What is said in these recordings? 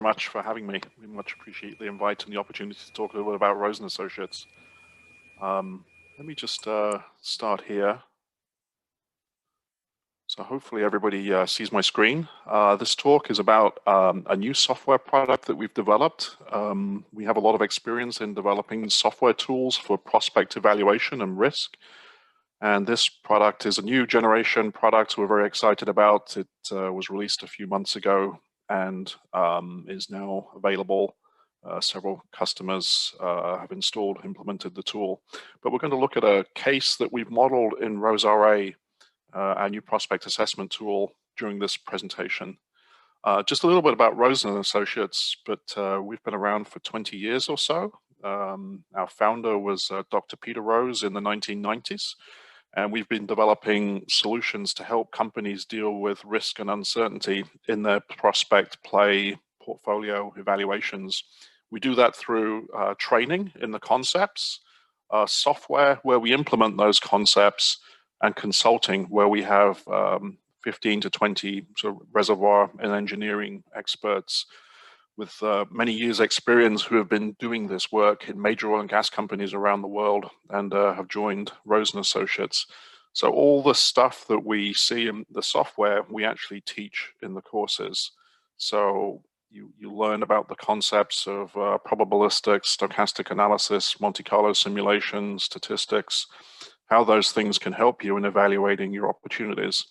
much for having me. We much appreciate the invite and the opportunity to talk a little bit about Rosen Associates. Let me just start here. So hopefully everybody sees my screen. This talk is about a new software product that we've developed. We have a lot of experience in developing software tools for prospect evaluation and risk. And this product is a new generation product we're very excited about. It was released a few months ago and is now available. Several customers have implemented the tool. But we're going to look at a case that we've modeled in ROSE-RA, our new prospect assessment tool, during this presentation. Just a little bit about Rosen Associates, but we've been around for 20 years or so. Our founder was Dr. Peter Rose in the 1990s. And we've been developing solutions to help companies deal with risk and uncertainty in their prospect play portfolio evaluations. We do that through training in the concepts, software where we implement those concepts, and consulting where we have 15 to 20 sort of reservoir and engineering experts with many years experience who have been doing this work in major oil and gas companies around the world and have joined Rosen Associates. So all the stuff that we see in the software, we actually teach in the courses. So you learn about the concepts of probabilistic, stochastic analysis, Monte Carlo simulation, statistics, how those things can help you in evaluating your opportunities.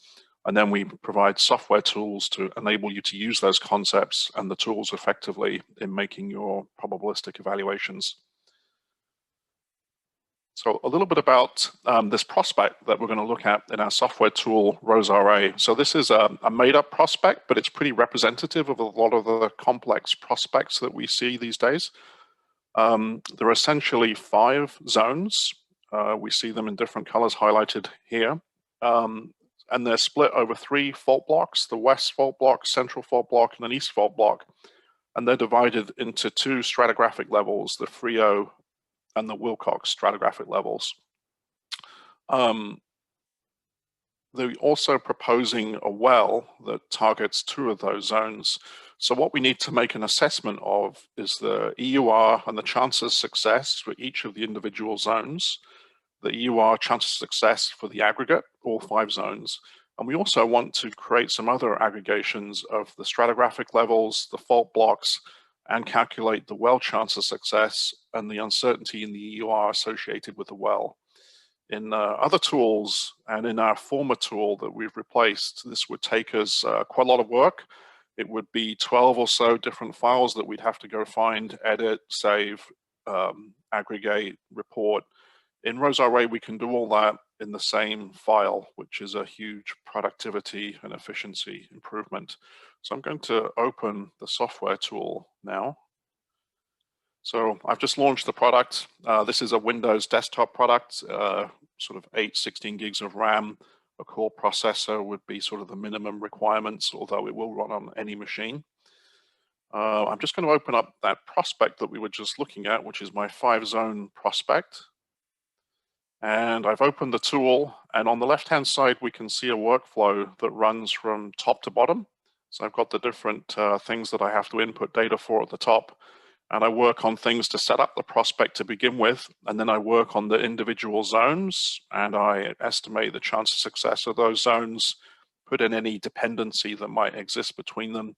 And then we provide software tools to enable you to use those concepts and the tools effectively in making your probabilistic evaluations. So a little bit about this prospect that we're going to look at in our software tool, ROSE-RA. So this is a made-up prospect, but it's pretty representative of a lot of the complex prospects that we see these days. There are essentially 5 zones. We see them in different colors highlighted here. And they're split over 3 fault blocks, the west fault block, central fault block, and an east fault block. And they're divided into 2 stratigraphic levels, the Frio and the Wilcox stratigraphic levels. They're also proposing a well that targets 2 of those zones. So what we need to make an assessment of is the EUR and the chance of success for each of the individual zones, the EUR chance of success for the aggregate, all 5 zones. And we also want to create some other aggregations of the stratigraphic levels, the fault blocks, and calculate the well chance of success and the uncertainty in the EUR associated with the well. In other tools and in our former tool that we've replaced, this would take us quite a lot of work. It would be 12 or so different files that we'd have to go find, edit, save, aggregate, report. In ROSE-RA, we can do all that in the same file, which is a huge productivity and efficiency improvement. So I'm going to open the software tool now. So I've just launched the product. This is a Windows desktop product, sort of 8, 16 gigs of RAM. A core processor would be sort of the minimum requirements, although it will run on any machine. I'm just going to open up that prospect that we were just looking at, which is my 5-zone prospect. And I've opened the tool, and on the left-hand side, we can see a workflow that runs from top to bottom. So I've got the different things that I have to input data for at the top, and I work on things to set up the prospect to begin with, and then I work on the individual zones, and I estimate the chance of success of those zones, put in any dependency that might exist between them,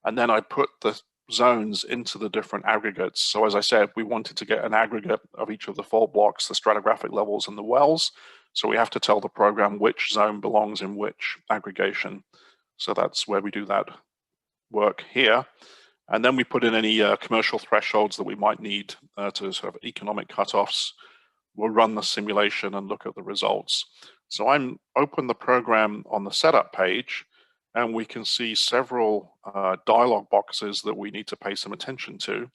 and then I put the zones into the different aggregates. So as I said, we wanted to get an aggregate of each of the fault blocks, the stratigraphic levels, and the wells. So we have to tell the program which zone belongs in which aggregation. So that's where we do that work here. And then we put in any commercial thresholds that we might need to sort of economic cutoffs. We'll run the simulation and look at the results. So I'm open the program on the setup page, and we can see several dialog boxes that we need to pay some attention to.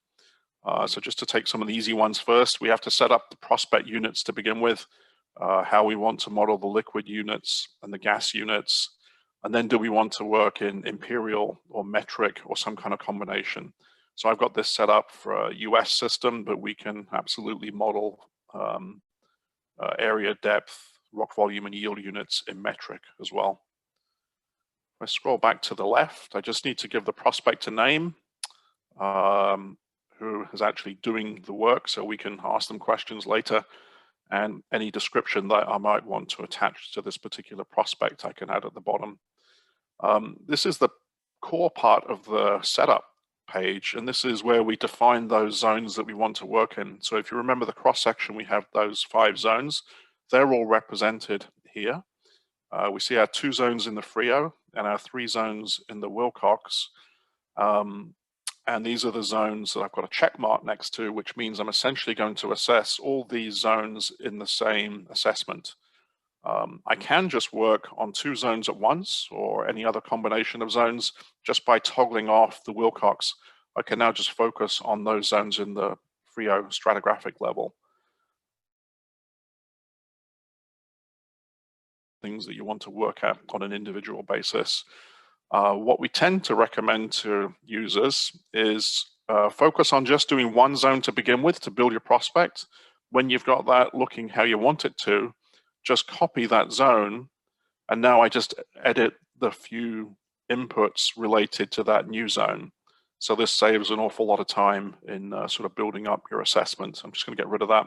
So just to take some of the easy ones first, we have to set up the prospect units to begin with, how we want to model the liquid units and the gas units, and then do we want to work in imperial or metric or some kind of combination. So I've got this set up for a US system, but we can absolutely model area depth, rock volume, and yield units in metric as well. If I scroll back to the left, I just need to give the prospect a name. who is actually doing the work, so we can ask them questions later, and any description that I might want to attach to this particular prospect I can add at the bottom. This is the core part of the setup page, and this is where we define those zones that we want to work in. So if you remember the cross section, we have those 5 zones. They're all represented here. We see our 2 zones in the Frio and our 3 zones in the Wilcox. And these are the zones that I've got a check mark next to, which means I'm essentially going to assess all these zones in the same assessment. I can just work on 2 zones at once, or any other combination of zones, just by toggling off the Wilcox. I can now just focus on those zones in the Frio stratigraphic level. Things that you want to work at on an individual basis. What we tend to recommend to users is focus on just doing 1 zone to begin with to build your prospect. When you've got that looking how you want it to, just copy that zone, and now I just edit the few inputs related to that new zone. So this saves an awful lot of time in sort of building up your assessment. I'm just going to get rid of that,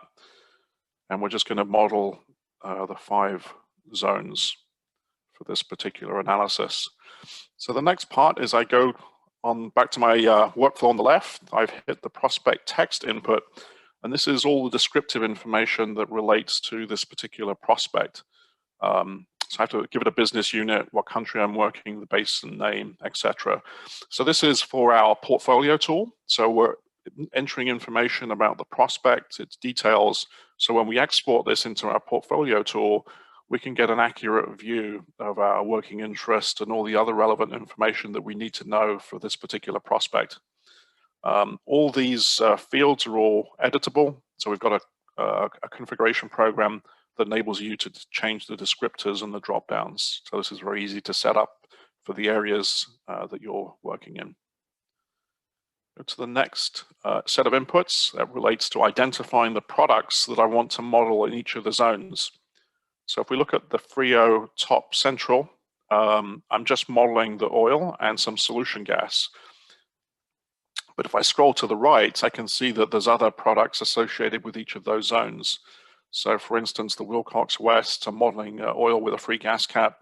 and we're just going to model the 5 zones for this particular analysis. So the next part is I go on back to my workflow on the left. I've hit the prospect text input, and this is all the descriptive information that relates to this particular prospect. So I have to give it a business unit, what country I'm working, the basin name, etc. So this is for our portfolio tool. So we're entering information about the prospect, its details. So when we export this into our portfolio tool, we can get an accurate view of our working interest and all the other relevant information that we need to know for this particular prospect. All these fields are all editable. So we've got a configuration program that enables you to change the descriptors and the drop downs. So this is very easy to set up for the areas that you're working in. Go to the next set of inputs that relates to identifying the products that I want to model in each of the zones. So if we look at the Frio top central, I'm just modeling the oil and some solution gas. But if I scroll to the right, I can see that there's other products associated with each of those zones. So for instance, the Wilcox West, I'm modeling oil with a free gas cap,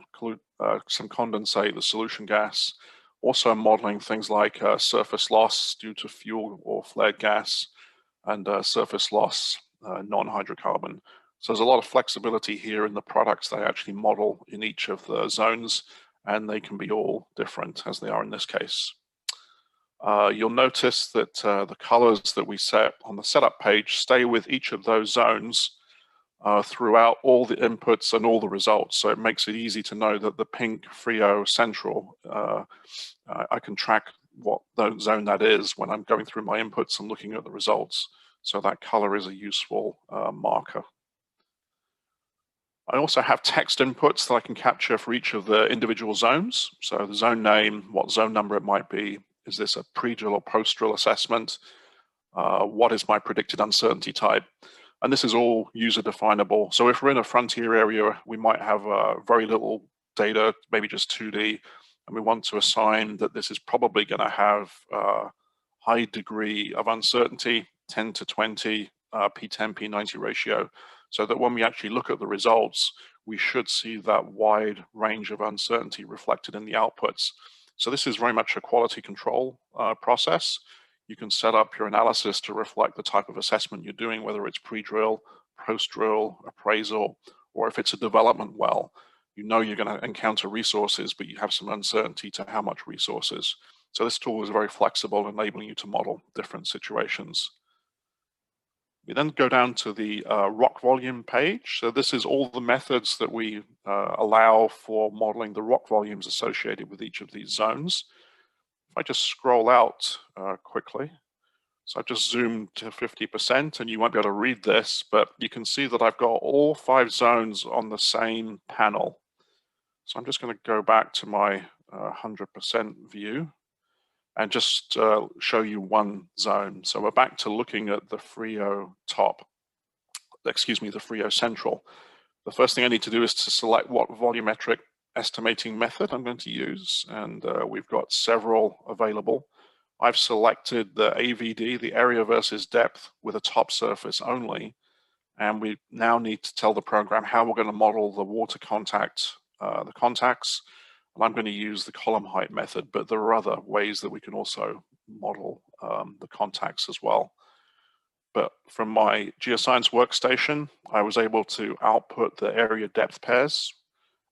some condensate, the solution gas. Also I'm modeling things like surface loss due to fuel or flared gas, and surface loss non-hydrocarbon. So there's a lot of flexibility here in the products they actually model in each of the zones, and they can be all different as they are in this case. You'll notice that the colors that we set on the setup page stay with each of those zones throughout all the inputs and all the results. So it makes it easy to know that the pink Frio Central, I can track what zone that is when I'm going through my inputs and looking at the results. So that color is a useful marker. I also have text inputs that I can capture for each of the individual zones. So the zone name, what zone number it might be. Is this a pre-drill or post-drill assessment? What is my predicted uncertainty type? And this is all user definable. So if we're in a frontier area, we might have very little data, maybe just 2D, and we want to assign that this is probably going to have a high degree of uncertainty, 10 to 20 P10, P90 ratio, so that when we actually look at the results, we should see that wide range of uncertainty reflected in the outputs. So this is very much a quality control process. You can set up your analysis to reflect the type of assessment you're doing, whether it's pre-drill, post-drill, appraisal, or if it's a development well. You know you're going to encounter resources, but you have some uncertainty to how much resources. So this tool is very flexible, enabling you to model different situations. We then go down to the rock volume page. So this is all the methods that we allow for modeling the rock volumes associated with each of these zones. If I just scroll out quickly, so I've just zoomed to 50%, and you won't be able to read this, but you can see that I've got all 5 zones on the same panel. So I'm just going to go back to my 100% view and just show you one zone. So we're back to looking at the Frio top, the Frio central. The first thing I need to do is to select what volumetric estimating method I'm going to use, and we've got several available. I've selected the AVD, the area versus depth, with a top surface only. And we now need to tell the program how we're going to model the water contact, the contacts. And I'm going to use the column height method, but there are other ways that we can also model the contacts as well. But from my geoscience workstation, I was able to output the area depth pairs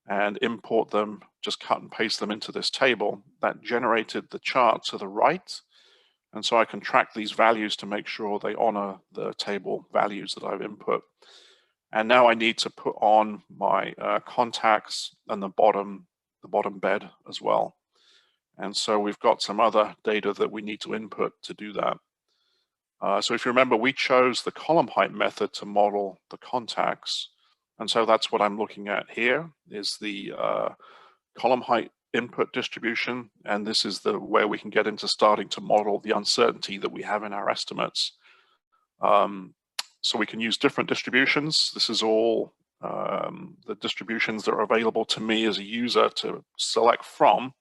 and import them, just cut and paste them into this table. That generated the chart to the right. And so I can track these values to make sure they honor the table values that I've input. And now I need to put on my contacts and the bottom bed as well. And so we've got some other data that we need to input to do that. So if you remember, we chose the column height method to model the contacts. And so that's what I'm looking at here, is the column height input distribution. And this is where we can get into starting to model the uncertainty that we have in our estimates. So we can use different distributions. This is all the distributions that are available to me as a user to select from.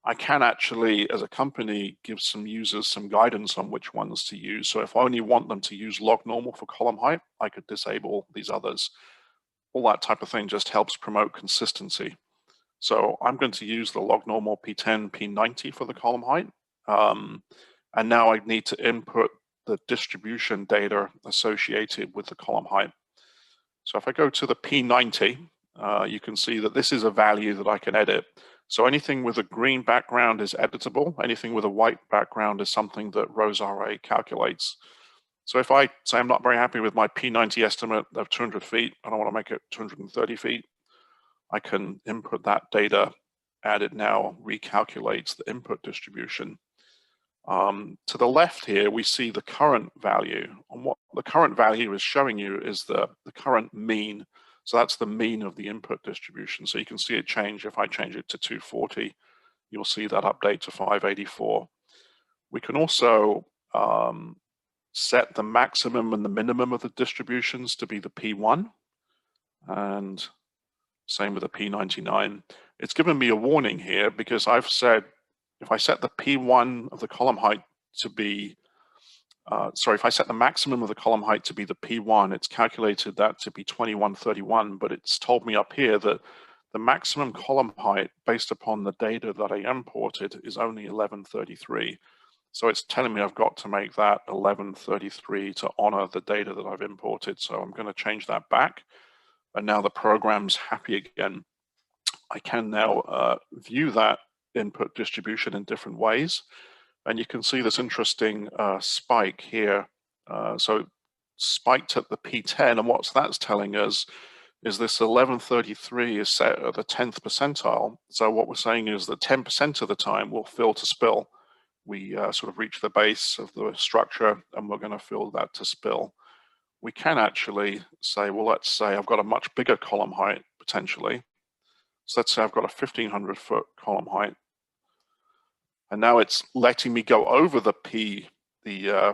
I can actually, as a company, give some users some guidance on which ones to use. So if I only want them to use log normal for column height, I could disable these others. All that type of thing just helps promote consistency. So I'm going to use the log normal P10, P90 for the column height. And now I need to input the distribution data associated with the column height. So if I go to the P90, you can see that this is a value that I can edit. So anything with a green background is editable. Anything with a white background is something that ROSE-RA calculates. So if I say I'm not very happy with my P90 estimate of 200 feet, I don't want to make it 230 feet, I can input that data, and it now recalculates the input distribution. To the left here, we see the current value. And what the current value is showing you is the current mean. So that's the mean of the input distribution. So you can see it change. If I change it to 240, you'll see that update to 584. We can also set the maximum and the minimum of the distributions to be the P1, and same with the P99. It's given me a warning here because I've said if I set the P1 of the column height to be, if I set the maximum of the column height to be the P1, it's calculated that to be 2131, but it's told me up here that the maximum column height based upon the data that I imported is only 1133. So it's telling me I've got to make that 1133 to honor the data that I've imported. So I'm going to change that back. And now the program's happy again. I can now view that input distribution in different ways. And you can see this interesting spike here. So spiked at the P10, and what that's telling us is this 1133 is set at the 10th percentile. So what we're saying is that 10% of the time we'll fill to spill. We sort of reach the base of the structure and we're going to fill that to spill. We can actually say, well, let's say I've got a much bigger column height potentially. So let's say I've got a 1500 foot column height. And now it's letting me go over the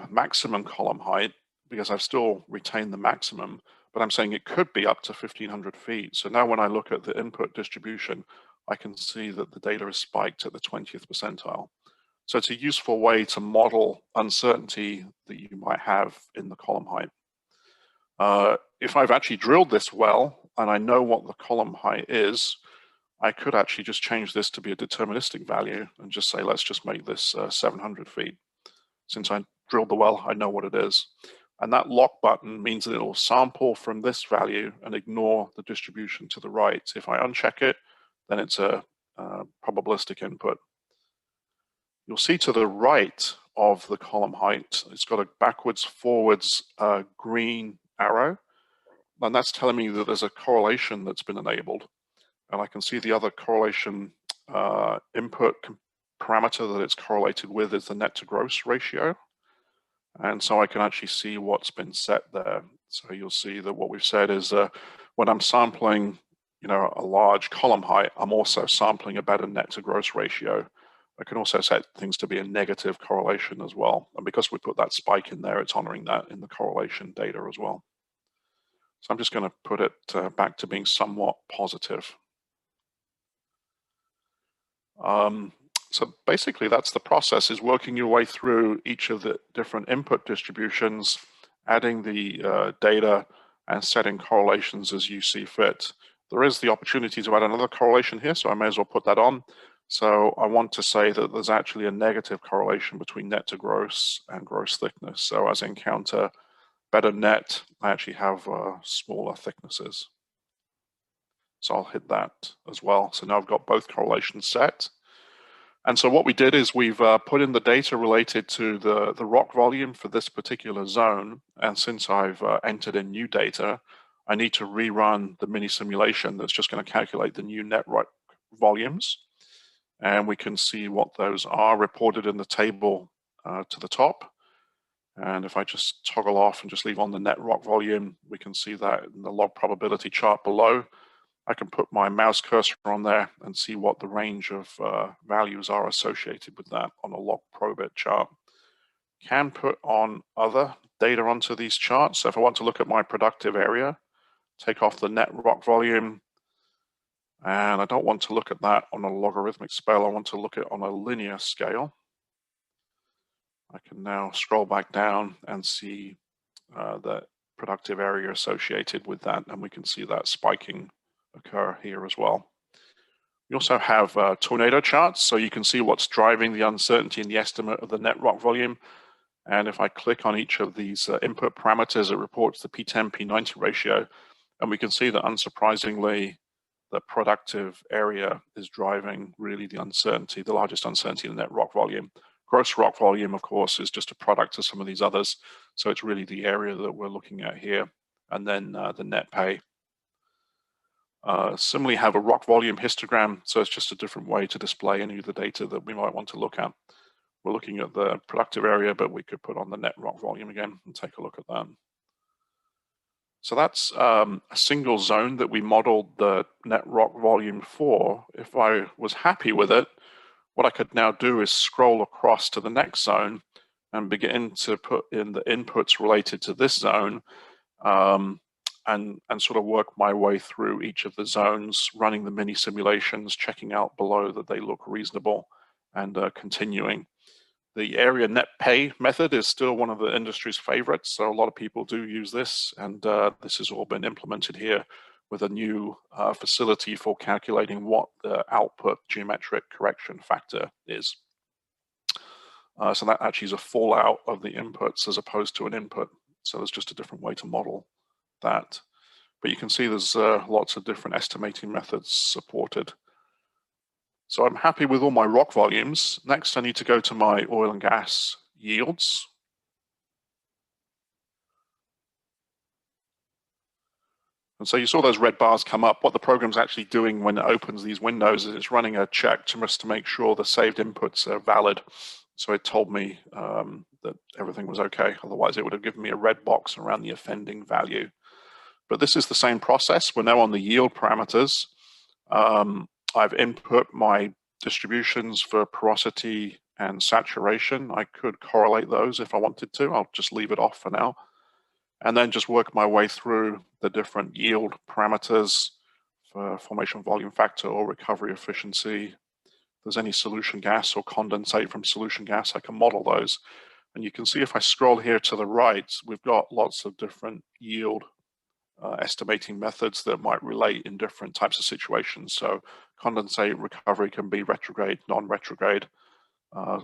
maximum column height because I've still retained the maximum, but I'm saying it could be up to 1500 feet. So now when I look at the input distribution, I can see that the data is spiked at the 20th percentile. So it's a useful way to model uncertainty that you might have in the column height. If I've actually drilled this well and I know what the column height is, I could actually just change this to be a deterministic value and just say, let's just make this 700 feet. Since I drilled the well, I know what it is. And that lock button means that it will sample from this value and ignore the distribution to the right. If I uncheck it, then it's a probabilistic input. You'll see to the right of the column height, it's got a backwards, forwards green arrow. And that's telling me that there's a correlation that's been enabled. And I can see the other correlation input parameter that it's correlated with is the net to gross ratio. And so I can actually see what's been set there. So you'll see that what we've said is when I'm sampling, a large column height, I'm also sampling a better net to gross ratio. I can also set things to be a negative correlation as well. And because we put that spike in there, it's honoring that in the correlation data as well. So I'm just going to put it back to being somewhat positive. So basically that's the process, is working your way through each of the different input distributions, adding the data and setting correlations as you see fit. There is the opportunity to add another correlation here, so I may as well put that on. So I want to say that there's actually a negative correlation between net to gross and gross thickness. So as I encounter better net, I actually have smaller thicknesses. So I'll hit that as well. So now I've got both correlations set. And so what we did is we've put in the data related to the rock volume for this particular zone. And since I've entered in new data, I need to rerun the mini simulation that's just going to calculate the new net rock volumes. And we can see what those are reported in the table to the top. And if I just toggle off and just leave on the net rock volume, we can see that in the log probability chart below. I can put my mouse cursor on there and see what the range of values are associated with that on a log probit chart. Can put on other data onto these charts. So if I want to look at my productive area, take off the net rock volume, and I don't want to look at that on a logarithmic scale. I want to look at it on a linear scale. I can now scroll back down and see the productive area associated with that, and we can see that spiking occur here as well. We also have tornado charts, so you can see what's driving the uncertainty in the estimate of the net rock volume. And if I click on each of these input parameters, it reports the P10, P90 ratio. And we can see that, unsurprisingly, the productive area is driving really the uncertainty, the largest uncertainty in the net rock volume. Gross rock volume, of course, is just a product of some of these others. So it's really the area that we're looking at here. And then the net pay. Similarly, have a rock volume histogram, so it's just a different way to display any of the data that we might want to look at. We're looking at the productive area, but we could put on the net rock volume again and take a look at that. So that's a single zone that we modeled the net rock volume for. If I was happy with it, what I could now do is scroll across to the next zone and begin to put in the inputs related to this zone, and sort of work my way through each of the zones, running the mini simulations, checking out below that they look reasonable, and continuing. The area net pay method is still one of the industry's favorites, so a lot of people do use this, and this has all been implemented here with a new facility for calculating what the output geometric correction factor is. So that actually is a fallout of the inputs as opposed to an input. So there's just a different way to model that. But you can see there's lots of different estimating methods supported. So I'm happy with all my rock volumes. Next, I need to go to my oil and gas yields. And so you saw those red bars come up. What the program's actually doing when it opens these windows is it's running a check just to make sure the saved inputs are valid. So it told me that everything was okay. Otherwise, it would have given me a red box around the offending value. But this is the same process. We're now on the yield parameters. I've input my distributions for porosity and saturation. I could correlate those if I wanted to. I'll just leave it off for now. And then just work my way through the different yield parameters for formation volume factor or recovery efficiency. If there's any solution gas or condensate from solution gas, I can model those. And you can see if I scroll here to the right, we've got lots of different yield estimating methods that might relate in different types of situations. So condensate recovery can be retrograde, non-retrograde.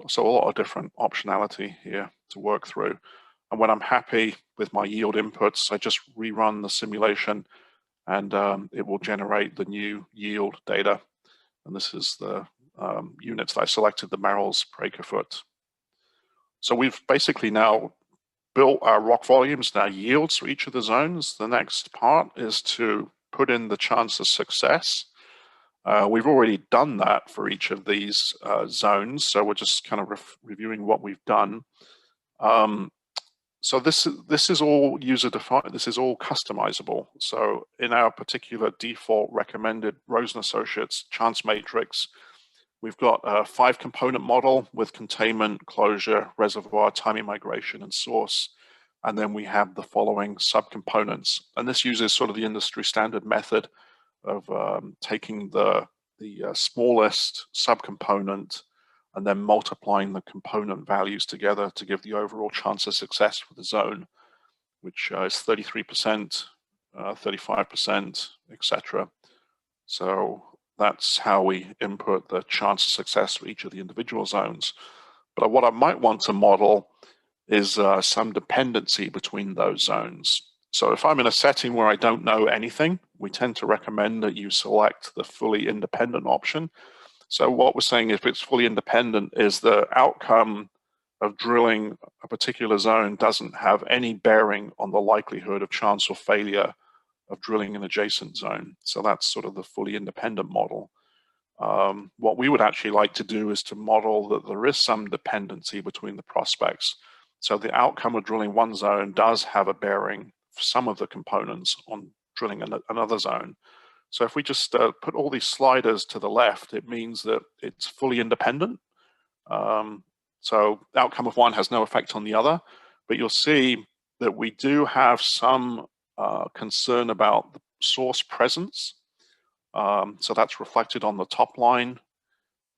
So a lot of different optionality here to work through. And when I'm happy with my yield inputs, I just rerun the simulation and it will generate the new yield data. And this is the units that I selected, the Merrill's per acre foot. So we've basically now built our rock volumes and our yields for each of the zones. The next part is to put in the chance of success. We've already done that for each of these zones, so we're just kind of reviewing what we've done. So this is all user-defined. This is all customizable. So in our particular default recommended Rosen Associates chance matrix, we've got a 5-component model with containment, closure, reservoir, timing migration, and source. And then we have the following subcomponents. And this uses sort of the industry standard method of taking the smallest subcomponent and then multiplying the component values together to give the overall chance of success for the zone, which is 33%, 35%, etc. So that's how we input the chance of success for each of the individual zones. But what I might want to model is some dependency between those zones. So if I'm in a setting where I don't know anything, we tend to recommend that you select the fully independent option. So what we're saying, if it's fully independent, is the outcome of drilling a particular zone doesn't have any bearing on the likelihood of chance or failure of drilling an adjacent zone. So that's sort of the fully independent model. What we would actually like to do is to model that there is some dependency between the prospects. So the outcome of drilling one zone does have a bearing for some of the components on drilling another zone. So if we just put all these sliders to the left, it means that it's fully independent. So the outcome of one has no effect on the other, but you'll see that we do have some concern about the source presence. So that's reflected on the top line.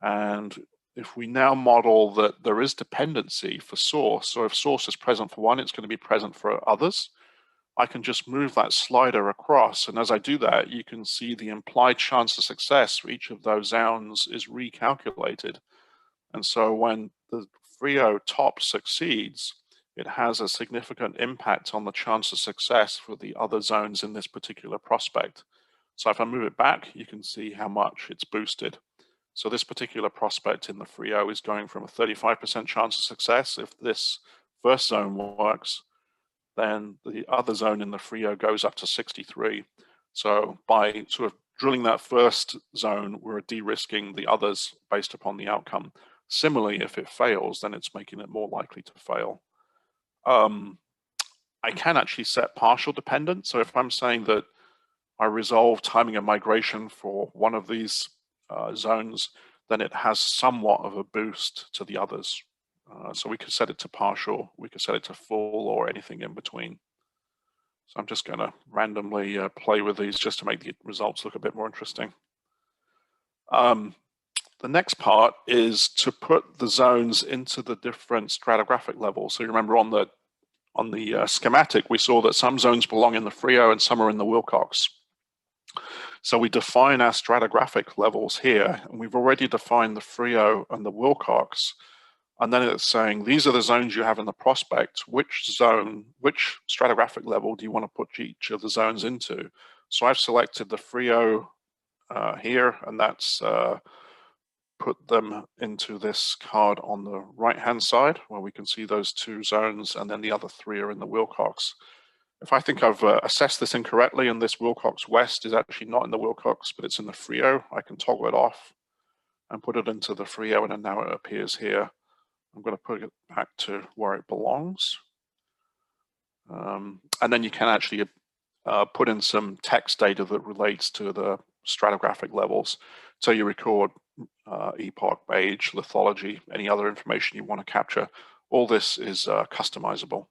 And if we now model that there is dependency for source, so if source is present for one, it's going to be present for others, I can just move that slider across. And as I do that, you can see the implied chance of success for each of those zones is recalculated. And so when the Frio top succeeds, it has a significant impact on the chance of success for the other zones in this particular prospect. So if I move it back, you can see how much it's boosted. So this particular prospect in the Frio is going from a 35% chance of success. If this first zone works, then the other zone in the Frio goes up to 63. So by sort of drilling that first zone, we're de-risking the others based upon the outcome. Similarly, if it fails, then it's making it more likely to fail. I can actually set partial dependence. So if I'm saying that I resolve timing of migration for one of these zones, then it has somewhat of a boost to the others. So we could set it to partial, we could set it to full, or anything in between. So I'm just going to randomly play with these just to make the results look a bit more interesting. The next part is to put the zones into the different stratigraphic levels. So you remember on the schematic, we saw that some zones belong in the Frio and some are in the Wilcox. So we define our stratigraphic levels here, and we've already defined the Frio and the Wilcox. And then it's saying, these are the zones you have in the prospect. Which zone, which stratigraphic level do you want to put each of the zones into? So I've selected the Frio here, and that's put them into this card on the right-hand side, where we can see those two zones, and then the other three are in the Wilcox. If I think I've assessed this incorrectly, and this Wilcox West is actually not in the Wilcox, but it's in the Frio, I can toggle it off and put it into the Frio, and then now it appears here. I'm going to put it back to where it belongs. And then you can actually put in some text data that relates to the stratigraphic levels. So you record epoch, age, lithology, any other information you want to capture. All this is customizable.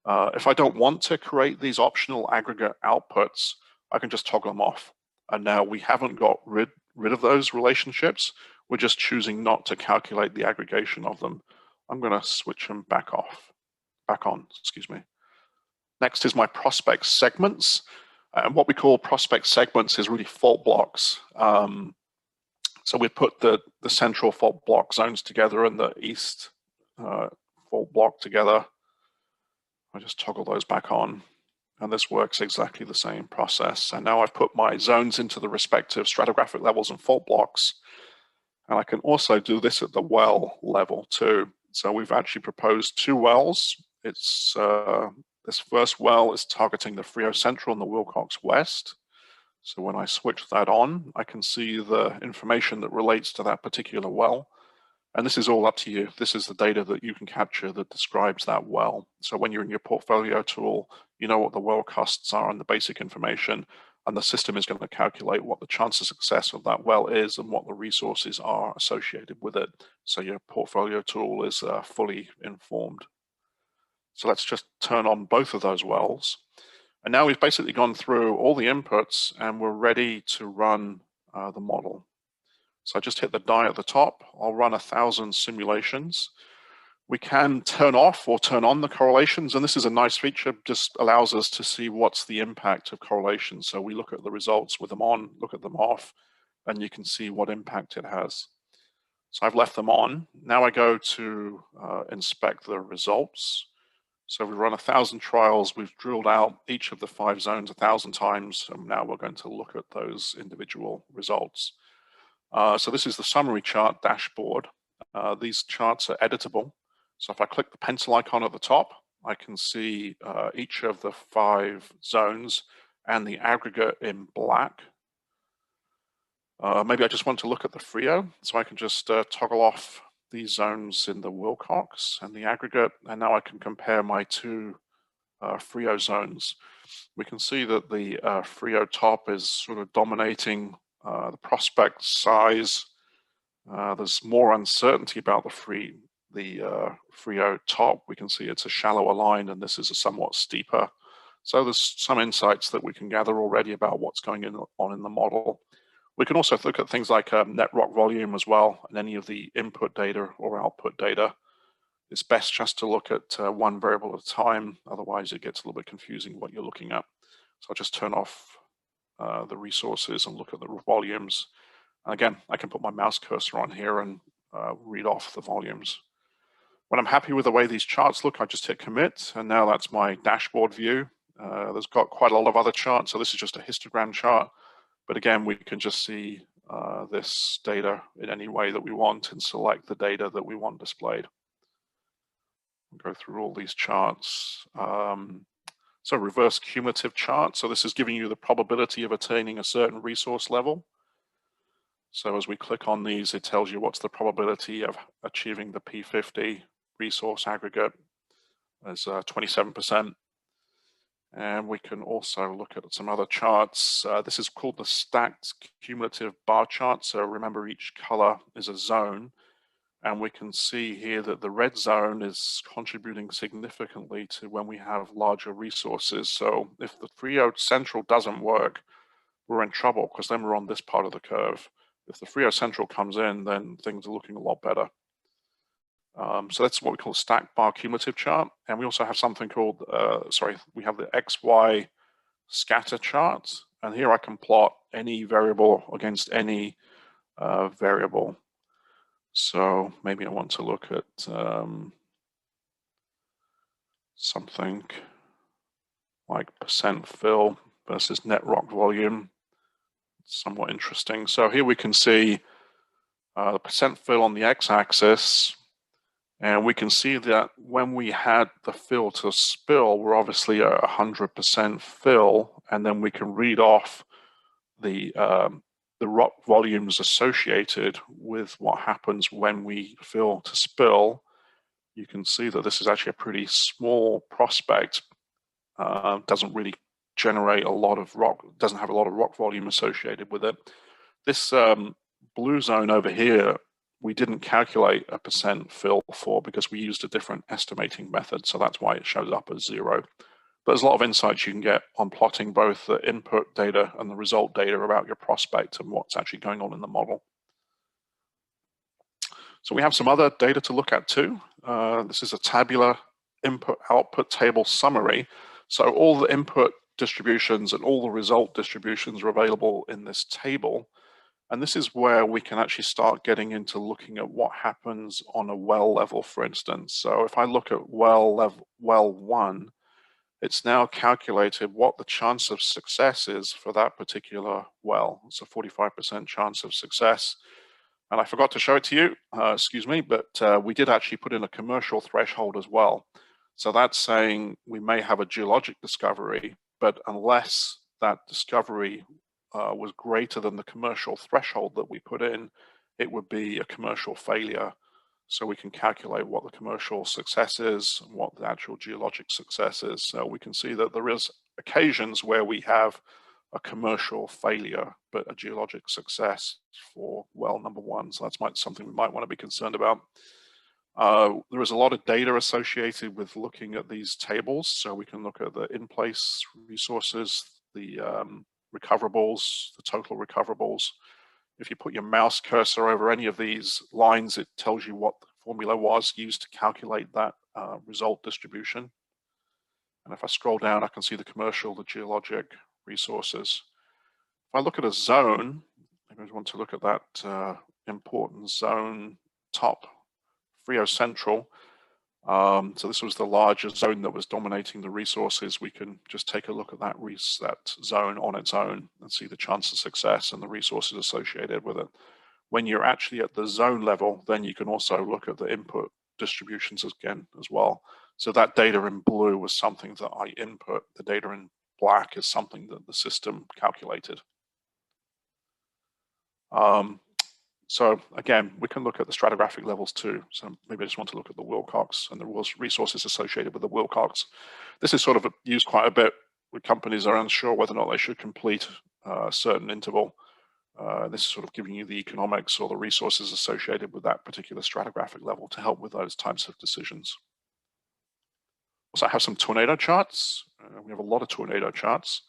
If I don't want to create these optional aggregate outputs, I can just toggle them off. And now we haven't got rid of those relationships. We're just choosing not to calculate the aggregation of them. I'm going to switch them back on, excuse me. Next is my prospect segments. And what we call prospect segments is really fault blocks. So we put the central fault block zones together and the east fault block together. I just toggle those back on. And this works exactly the same process. And now I've put my zones into the respective stratigraphic levels and fault blocks. And I can also do this at the well level too. So we've actually proposed two wells. It's this first well is targeting the Frio Central and the Wilcox West. So when I switch that on, I can see the information that relates to that particular well. And this is all up to you. This is the data that you can capture that describes that well. So when you're in your portfolio tool, you know what the well costs are and the basic information, and the system is going to calculate what the chance of success of that well is and what the resources are associated with it. So your portfolio tool is fully informed. So let's just turn on both of those wells. And now we've basically gone through all the inputs and we're ready to run the model. So I just hit the die at the top. I'll run 1,000 simulations. We can turn off or turn on the correlations, and this is a nice feature, just allows us to see what's the impact of correlations. So we look at the results with them on, look at them off, and you can see what impact it has. So I've left them on. Now I go to inspect the results. So we run 1,000 trials. We've drilled out each of the 5 zones 1,000 times, and now we're going to look at those individual results. So this is the summary chart dashboard. These charts are editable. So if I click the pencil icon at the top, I can see each of the 5 zones and the aggregate in black. Maybe I just want to look at the Frio, so I can just toggle off these zones in the Wilcox and the aggregate, and now I can compare my 2 Frio zones. We can see that the Frio top is sort of dominating the prospect size. There's more uncertainty about the Frio top. We can see it's a shallower line, and this is a somewhat steeper. So there's some insights that we can gather already about what's going on in the model. We can also look at things like net rock volume as well, and any of the input data or output data. It's best just to look at one variable at a time, otherwise it gets a little bit confusing what you're looking at. So I'll just turn off the resources and look at the volumes. And again, I can put my mouse cursor on here and read off the volumes. When I'm happy with the way these charts look, I just hit commit, and now that's my dashboard view. There's got quite a lot of other charts, so this is just a histogram chart. But again, we can just see this data in any way that we want and select the data that we want displayed. We'll go through all these charts. So reverse cumulative chart. So this is giving you the probability of attaining a certain resource level. So as we click on these, it tells you what's the probability of achieving the P50 resource aggregate as 27%. And we can also look at some other charts. This is called the stacked cumulative bar chart. So remember, each color is a zone. And we can see here that the red zone is contributing significantly to when we have larger resources. So if the Frio Central doesn't work, we're in trouble, because then we're on this part of the curve. If the Frio Central comes in, then things are looking a lot better. So that's what we call a stacked bar cumulative chart. And we also have something called, we have the XY scatter chart. And here I can plot any variable against any variable. So maybe I want to look at something like percent fill versus net rock volume. It's somewhat interesting. So here we can see the percent fill on the x-axis. And we can see that when we had the fill to spill, we're obviously at 100% fill, and then we can read off the rock volumes associated with what happens when we fill to spill. You can see that this is actually a pretty small prospect. Doesn't really generate a lot of rock, doesn't have a lot of rock volume associated with it. This blue zone over here, we didn't calculate a percent fill for, because we used a different estimating method. So that's why it shows up as 0. But there's a lot of insights you can get on plotting both the input data and the result data about your prospect and what's actually going on in the model. So we have some other data to look at too. This is a tabular input-output table summary. So all the input distributions and all the result distributions are available in this table. And this is where we can actually start getting into looking at what happens on a well level, for instance. So if I look at well 1, it's now calculated what the chance of success is for that particular well. It's a 45% chance of success. And I forgot to show it to you, excuse me, but we did actually put in a commercial threshold as well. So that's saying we may have a geologic discovery, but unless that discovery was greater than the commercial threshold that we put in, it would be a commercial failure. So we can calculate what the commercial success is and what the actual geologic success is. So we can see that there is occasions where we have a commercial failure, but a geologic success for well number 1. So that's something we might want to be concerned about. There is a lot of data associated with looking at these tables. So we can look at the in-place resources, the recoverables, the total recoverables. If you put your mouse cursor over any of these lines, it tells you what the formula was used to calculate that result distribution. And if I scroll down, I can see the commercial, the geologic resources. If I look at a zone, maybe I want to look at that important zone top, Frio Central. So this was the larger zone that was dominating the resources. We can just take a look at that zone on its own and see the chance of success and the resources associated with it. When you're actually at the zone level, then you can also look at the input distributions again as well. So that data in blue was something that I input. The data in black is something that the system calculated. So again, we can look at the stratigraphic levels too. So maybe I just want to look at the Wilcox and the resources associated with the Wilcox. This is sort of used quite a bit when companies are unsure whether or not they should complete a certain interval. This is sort of giving you the economics or the resources associated with that particular stratigraphic level to help with those types of decisions. Also, I have some tornado charts. We have a lot of tornado charts.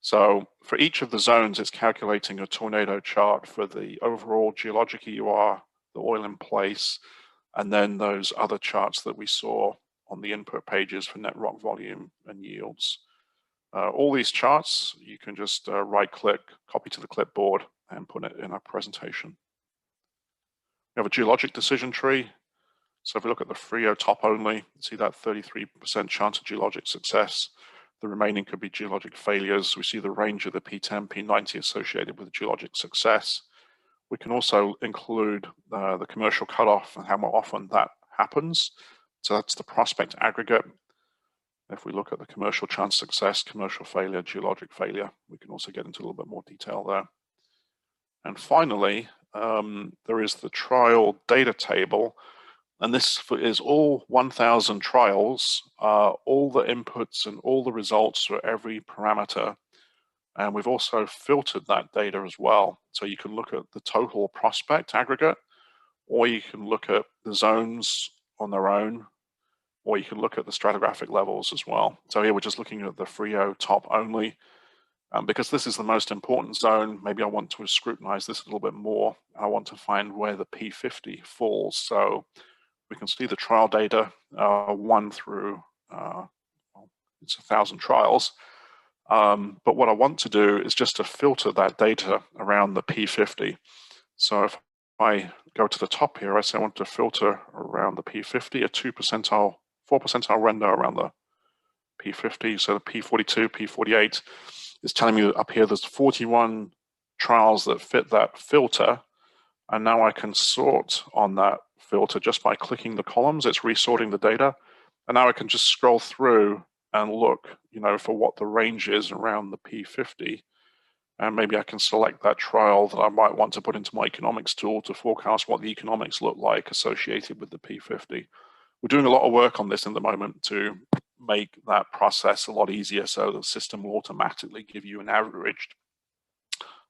So for each of the zones, it's calculating a tornado chart for the overall geologic EUR, the oil in place, and then those other charts that we saw on the input pages for net rock volume and yields. All these charts, you can just right-click, copy to the clipboard, and put it in our presentation. We have a geologic decision tree. So if we look at the Frio top only, you see that 33% chance of geologic success. The remaining could be geologic failures. We see the range of the P10, P90 associated with geologic success. We can also include the commercial cutoff and how often that happens. So that's the prospect aggregate. If we look at the commercial chance success, commercial failure, geologic failure, we can also get into a little bit more detail there. And finally, there is the trial data table. And this is all 1,000 trials, all the inputs and all the results for every parameter. And we've also filtered that data as well. So you can look at the total prospect aggregate, or you can look at the zones on their own, or you can look at the stratigraphic levels as well. So here we're just looking at the Frio top only. Because this is the most important zone, maybe I want to scrutinize this a little bit more. I want to find where the P50 falls. So we can see the trial data, 1 through, it's 1,000 trials. But what I want to do is just to filter that data around the P50. So if I go to the top here, I say I want to filter around the P50, a 4 percentile render around the P50. So the P42, P48 is telling me up here there's 41 trials that fit that filter. And now I can sort on that filter just by clicking the columns. It's resorting the data. And now I can just scroll through and look, for what the range is around the P50. And maybe I can select that trial that I might want to put into my economics tool to forecast what the economics look like associated with the P50. We're doing a lot of work on this in the moment to make that process a lot easier, so the system will automatically give you an averaged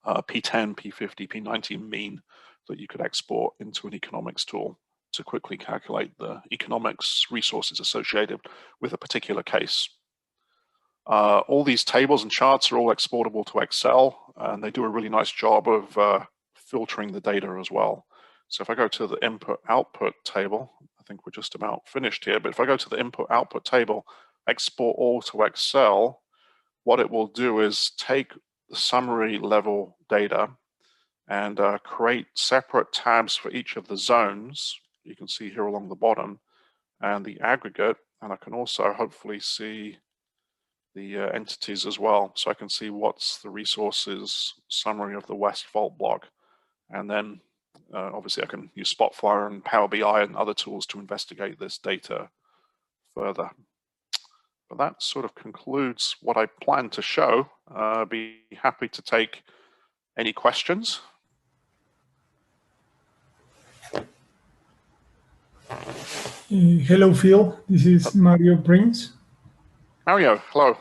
P10, P50, P90 mean that you could export into an economics tool to quickly calculate the economics resources associated with a particular case. All these tables and charts are all exportable to Excel, and they do a really nice job of filtering the data as well. So if I go to the input-output table, I think we're just about finished here, but if I go to the input-output table, export all to Excel, what it will do is take the summary level data and create separate tabs for each of the zones. You can see here along the bottom, and the aggregate, and I can also hopefully see the entities as well. So I can see what's the resources summary of the West Fault block. And then obviously I can use Spotfire and Power BI and other tools to investigate this data further. But that sort of concludes what I plan to show. Be happy to take any questions. Hello, Phil. This is Mario Prince. Mario, hello.